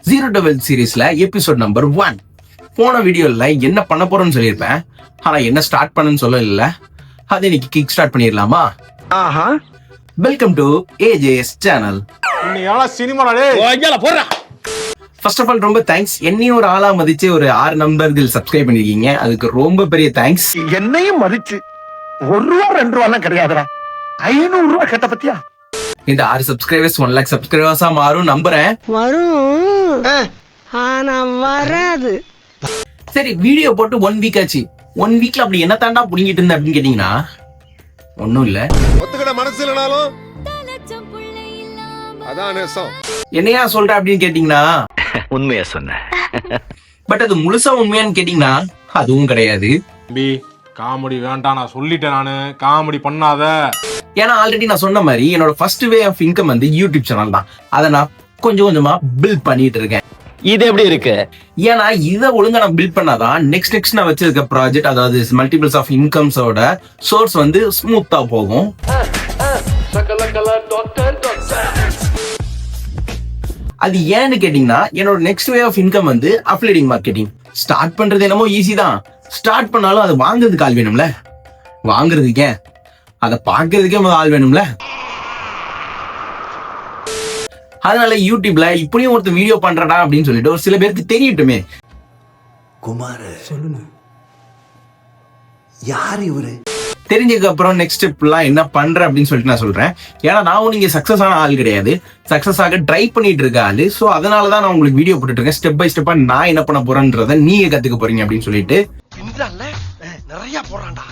Zero to wealth சீரீஸ்ல episode number 1. போன வீடியோல என்ன பண்ண போறோம்னு சொல்லியிருப்பேன், ஆனா என்ன ஸ்டார்ட் பண்ணுன்னு சொல்லல. அதை இன்னைக்கு கிக் ஸ்டார்ட் பண்ணிடலாமா? Welcome to AJS channel. First of all ரொம்ப தேங்க்ஸ். என்னையும் ஒரு ஆளா மதிச்சு ஒரு 6 நண்பர்கள் சப்ஸ்கிரைப் பண்ணிருக்கீங்க, அதுக்கு ரொம்ப பெரிய தேங்க்ஸ். என்னையும் மதிச்சு ₹1 ₹2 கிடையாதுடா, ₹500 கேட்ட பத்தியா? இந்த 6 சப்ஸ்கிரைபர்ஸ் 1 lakh சப்ஸ்கிரைபர்ஸா மாறும் நம்புறேன். வரும், ஆனா வராது. சரி, வீடியோ போட்டு 1 வீக் ஆச்சு. 1 வீக்ல அப்படி என்ன தாண்டா புடிங்கிட்டு இருந்த அப்படின்னு கேட்டீங்கன்னா ஒன்னும் இல்ல. ஒத்துக்கிட மனசு இல்லனாலும் அதான் நேசம். என்னையா சொல்ற அப்படின்னு கேட்டீங்கன்னா உண்மையா சொன்ன. பட் அது முழுசா உண்மையான்னு கேட்டீங்கன்னா அதுவும் கிடையாது. காமெடி வேண்டாம், நான் சொல்லிட்டேன். நானு காமெடி பண்ணாத. ஏன்னா ஆல்ரெடி நான் சொன்ன மாதிரி என்னோட ஃபர்ஸ்ட் வே ஆஃப் இன்கம் வந்து யூடியூப் சேனல் தான். அதை நான் கொஞ்சம் கொஞ்சமா பில்ட் பண்ணிட்டு இருக்கேன். இது எப்படி இருக்கு? ஏன்னா இதை ஒழுங்கா நான் பில்ட் பண்ணாதான் நெக்ஸ்ட் நான் வச்சிருக்க ப்ராஜெக்ட், அதாவது மல்டிபிள்ஸ் ஆஃப் இன்கம்ஸோட சோர்ஸ் வந்து ஸ்மூத்தா போகும். அது ஏன்னு கேட்டீங்கன்னா என்னோட நெக்ஸ்ட் வே ஆஃப் இன்கம் வந்து அஃபிலியேட்டிங் மார்க்கெட்டிங். ஸ்டார்ட் பண்றது என்னமோ ஈஸி தான், ஸ்டார்ட் பண்ணாலும் அதை வாங்குறதுக்கு ஆள் வேணும்ல. வாங்குறதுக்கே அதை பார்க்கறதுக்கே முதல் ஆள் வேணும்ல. அதனால யூடியூப்ல இப்படியும் ஒருத்தர் வீடியோ பண்றடா அப்படின்னு சொல்லிட்டு ஒரு சில பேருக்கு தெரியட்டுமே. குமார் சொல்லுங்க, யார் இவரு? தெரிஞ்சதுக்கு அப்புறம் நெக்ஸ்ட் ஸ்டெப் எல்லாம் என்ன பண்ற அப்படின்னு சொல்லிட்டு நான் சொல்றேன். ஏன்னா நான் நீங்க சக்சஸ் ஆன ஆள் கிடையாது, சக்சஸ் ஆக ட்ரை பண்ணிட்டு இருக்க ஆளு. சோ அதனாலதான் நான் உங்களுக்கு வீடியோ போட்டுட்டு இருக்கேன். ஸ்டெப் பை ஸ்டெப்பா நான் என்ன பண்ண போறேன்றத நீங்க கத்துக்க போறீங்க அப்படின்னு சொல்லிட்டு நிறைய போறான்டா.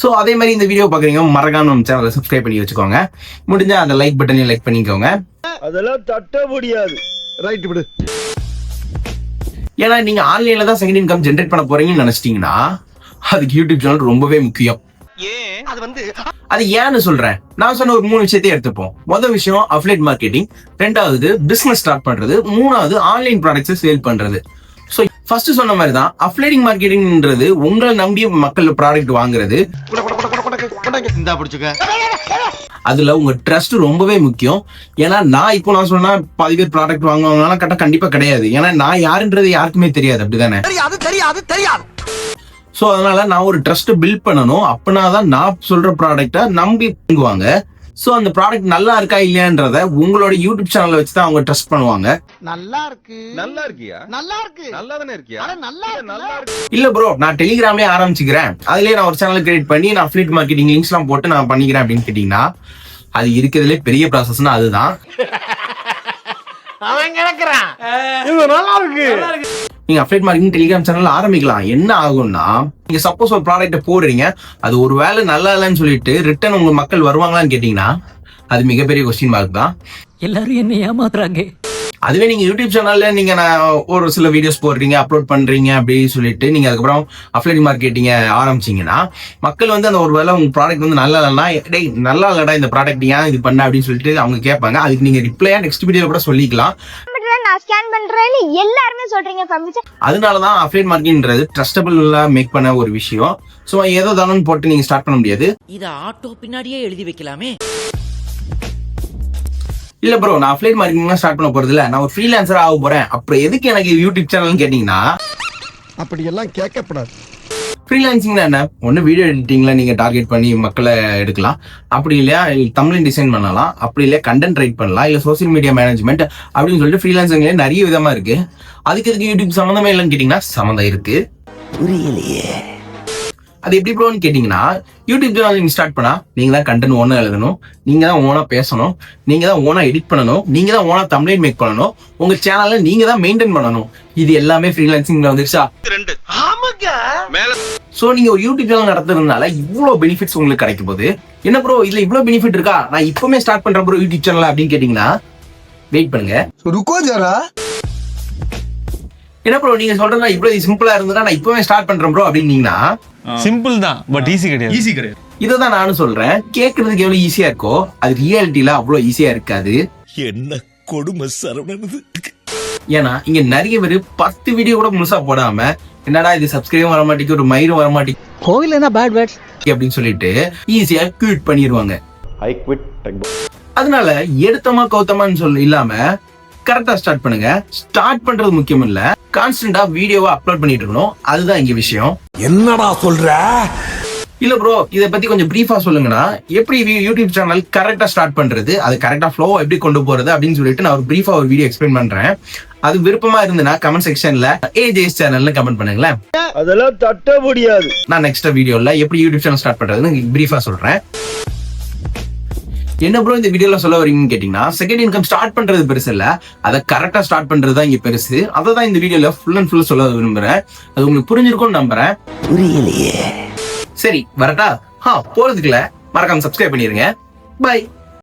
சோ அதே மாதிரி இந்த வீடியோ பாக்குறீங்க, மறக்காம நம்ம சேனலை சப்ஸ்கிரைப் பண்ணி வச்சுக்கோங்க. முடிஞ்சா அந்த லைக் பட்டனையும் லைக் பண்ணிக்கோங்க. அதெல்லாம் தட்ட முடியாது. ரைட் விடு. ஏன்னா நீங்க ஆன்லைன்ல தான் செகண்ட் இன்கம் ஜென்ரேட் பண்ண போறீங்கன்னு நினைச்சிட்டீங்கன்னா அதுக்கு யூடியூப் சேனல் ரொம்பவே முக்கியம். அது ஏன்னு சொல்றேன். நான் சொன்ன ஒரு 3 விஷயத்தையும் எடுத்துப்போம். முதல் விஷயம் அஃபிலியேட் மார்க்கெட்டிங், 2வது பிசினஸ் ஸ்டார்ட் பண்றது, 3வது ஆன்லைன் ப்ராடக்ட்ஸ் சேல் பண்றது. சோ ஃபர்ஸ்ட் சொன்ன மாதிரி தான் அஃபிலியேட்டிங் மார்க்கெட்டிங்ன்றது உங்களை நம்பிய மக்கள் ப்ராடக்ட் வாங்குறது. அதுல உங்க ட்ரஸ்ட் ரொம்பவே முக்கியம். ஏன்னா நான் சொன்னா 10 பேர் ப்ராடக்ட் வாங்குவாங்கன்னா கரெக்டா கண்டிப்பா கிடையாது. ஏன்னா நான் யாருன்றது யாருக்குமே தெரியாது, அப்படிதானே? தெரியாது. சோ அதனால நான் ஒரு ட்ரஸ்ட் பில்ட் பண்ணணும். அப்பனாதான் நான் சொல்ற ப்ராடக்ட நம்பி வாங்குவாங்க. சோ அந்த ப்ராடக்ட் நல்லா இருக்கா இல்லையான்றத உங்களோட யூடியூப் சேனல்ல வச்சுதான் அவங்க ட்ரஸ்ட் பண்ணுவாங்க. நல்லா இருக்கு. நல்லா இருக்கியா? நல்லா இருக்கு. நல்லா தானே இருக்கியா? நல்லா இருக்கு. இல்ல ப்ரோ, நான் டெலிகிராம்லயே ஆரம்பிச்சுக்கிறேன், அதுலயே நான் ஒரு சேனல் கிரியேட் பண்ணி நான் அஃபிலியேட் மார்க்கெட்டிங் லிங்க்ஸ் எல்லாம் போட்டு நான் பண்ணிக்கிறேன் அப்படின்னு கேட்டீங்கன்னா அது இருக்கிறதுலே பெரிய ப்ராசஸ்னா அதுதான். நல்லா இருக்கு. நீங்க அஃபிலியேட் மார்க்கெட்டிங் டெலிகிராம் சேனல் ஆரம்பிக்கலாம். என்ன ஆகும்னா, நீங்க சப்போஸ் ஒரு ப்ராடக்ட் போடுறீங்க, அது ஒரு வேலை நல்லா இல்லைன்னு சொல்லிட்டு ரிட்டர்ன் உங்க மக்கள் வருவாங்களான்னு கேட்டீங்கன்னா அது மிகப்பெரிய கொஸ்டின் மார்க் தான். எல்லாரும் என்ன ஏமாத்துறாங்க. அதுவே நீங்க யூடியூப் சேனல்ல நீங்க ஒரு சில வீடியோஸ் போடுறீங்க, அப்லோட் பண்றீங்க அப்படின்னு சொல்லிட்டு நீங்க அதுக்கப்புறம் அஃபிலியேட் மார்க்கெட்டிங்க ஆரம்பிச்சீங்கன்னா மக்கள் வந்து அந்த ஒரு வேலை உங்க ப்ராடக்ட் வந்து நல்லா இல்லைன்னா, டேய் நல்லா இல்லடா இந்த ப்ராடக்ட் ஏன் இது பண்ண அப்படின்னு சொல்லிட்டு அவங்க கேட்பாங்க. அதுக்கு நீங்க ரிப்ளையா நெக்ஸ்ட் வீடியோ கூட சொல்லிக்கலாம். நான் ஸ்கேன் பண்றேன்னு எல்லாரும் சொல்றீங்க. அதனாலதான் அஃபிலியேட் மார்க்கெட்டிங்ன்றது ட்ரஸ்டபிளா மேக் பண்ண ஒரு விஷயம். சோ ஏதோ தானு போட்டு நீங்க ஸ்டார்ட் பண்ண முடியாது. இத ஆட்டோ பின்னாடியே எழுதி வைக்கலாமே. இல்ல ப்ரோ, நான் அஃபிலியேட் மார்க்கெட்டிங் ஸ்டார்ட் பண்ண போறது இல்ல, நான் ஒரு ஃப்ரீலான்சரா ஆக போறேன். அப்புறம் எதுக்கு எனக்கு யூடியூப் சேனல்னு கேட்டீங்கன்னா அப்படி எல்லாம் கேட்கப்படாது. ஃப்ரீலான்சிங்னா என்ன? ஒன்னு வீடியோ எடிட்டிங்ல நீங்க டார்கெட் பண்ணி மக்களை எடுக்கலாம், அப்படி இல்லையா தமிழின் டிசைன் பண்ணலாம், அப்படி இல்லையா கண்டென்ட் ரைட் பண்ணலாம், இல்ல சோசியல் மீடியா மேனேஜ்மெண்ட் அப்படின்னு சொல்லிட்டு ஃப்ரீலான்சிங்ல நிறைய விதமா இருக்கு. அதுக்கு எதுக்கு யூடியூப் சம்மந்தமே இல்லைன்னு கேட்டீங்கன்னா சம்மந்தம் இருக்கு. புரியலையே. அது எப்படி ப்ரோன்னு கேட்டீங்கன்னா, யூடியூப் சேனல் நீங்க ஸ்டார்ட் பண்ணா நீங்க தான் கண்டென்ட் ஓனா எழுதணும், நீங்க தான் ஓனா பேசணும், நீங்க தான் ஓனா எடிட் பண்ணணும், நீங்க தான் ஓனா தம்ப்நெயில் மேக் பண்ணணும், உங்க சேனலை நீங்க தான் மெயின்டைன் பண்ணணும். இது எல்லாமே ஃப்ரீலான்சிங்ல வந்துருச்சா? சோ நீங்க ஒரு யூடியூப் சேனல் நடத்துறதுனால இவ்வளவு பெனிஃபிட்ஸ் உங்களுக்கு கிடைக்கும் போது, என்ன ப்ரோ இதுல இவ்வளவு பெனிஃபிட் இருக்கா, நான் இப்பவுமே ஸ்டார்ட் பண்றேன் ப்ரோ யூடியூப் சேனல் அப்படின்னு கேட்டீங்கன்னா வெயிட் பண்ணுங்க. என்ன ப்ரோ நீங்க சொல்றதா இவ்வளவு சிம்பிளா இருந்ததா நான் இப்பவே ஸ்டார்ட் பண்றேன் ப்ரோ அப்படின்னீங்கன்னா சிம்பிள் தான், பட் ஈஸி கிடையாது. இதுதான் நானும் சொல்றேன். கேட்கறதுக்கு எவ்வளவு ஈஸியா இருக்கோ அது ரியாலிட்டியில அவ்வளவு ஈஸியா இருக்காது. என்ன கொடுமை சரவணன். ஏன்னா இங்க நிறைய பேர் 10 வீடியோ கூட முழுசா போடாம என்னடா இது சப்ஸ்கிரைபும் வர மாட்டேங்குது, ஒரு மயிரும் வர மாட்டேங்குது கோவில்னா பேட் வேர்ட்ஸ் அப்படின்னு சொல்லிட்டு ஈஸியா குவிட் பண்ணிடுவாங்க. அதனால எடுத்தமா கௌத்தமான்னு இல்லாம கரெக்டா ஸ்டார்ட் பண்ணுங்க. ஸ்டார்ட் பண்றது முக்கியம் இல்ல, கான்ஸ்டன்டா வீடியோவை அப்லோட் பண்ணிட்டு இருக்கணும். அதுதான் இங்க விஷயம். என்னடா சொல்ற? இல்ல ப்ரோ, இத பத்தி கொஞ்சம் பிரீஃபா சொல்லுங்கண்ணா. எப்படி யூடியூப் சேனல் கரெக்டா ஸ்டார்ட் பண்றது, அது கரெக்டா ஃப்ளோ எப்படி கொண்டு போறது அப்படின்னு சொல்லிட்டு நான் ஒரு பிரீஃபா ஒரு வீடியோ எக்ஸ்பிளைன் பண்றேன். அது விருப்பமா இருந்துன்னா கமெண்ட் செக்ஷன்ல ஏஜேஎஸ் சேனல்ல கமெண்ட் பண்ணுங்களேன். அதெல்லாம் தட்ட முடியாது. நான் நெக்ஸ்ட் வீடியோல எப்படி யூடியூப் சேனல் ஸ்டார்ட் பண்றதுன்னு பிரீஃபா சொல்றேன். என்ன ப்ரோ இந்த வீடியோல சொல்ல வரீங்கன்னு கேட்டீங்கன்னா, செகண்ட் இன்கம் ஸ்டார்ட் பண்றது பெருசு இல்ல, அதை கரெக்டா ஸ்டார்ட் பண்றது தான் இங்க பெருசு. அதை தான் இந்த வீடியோல ஃபுல் அண்ட் ஃபுல் சொல்ல விரும்புறேன். அது உங்களுக்கு புரிஞ்சிருக்கும்னு நம்புறேன். புரியலையே. சரி வரட்டா? போறதுக்குள்ள மறக்காம சப்ஸ்கிரைப் பண்ணிருங்க. பை.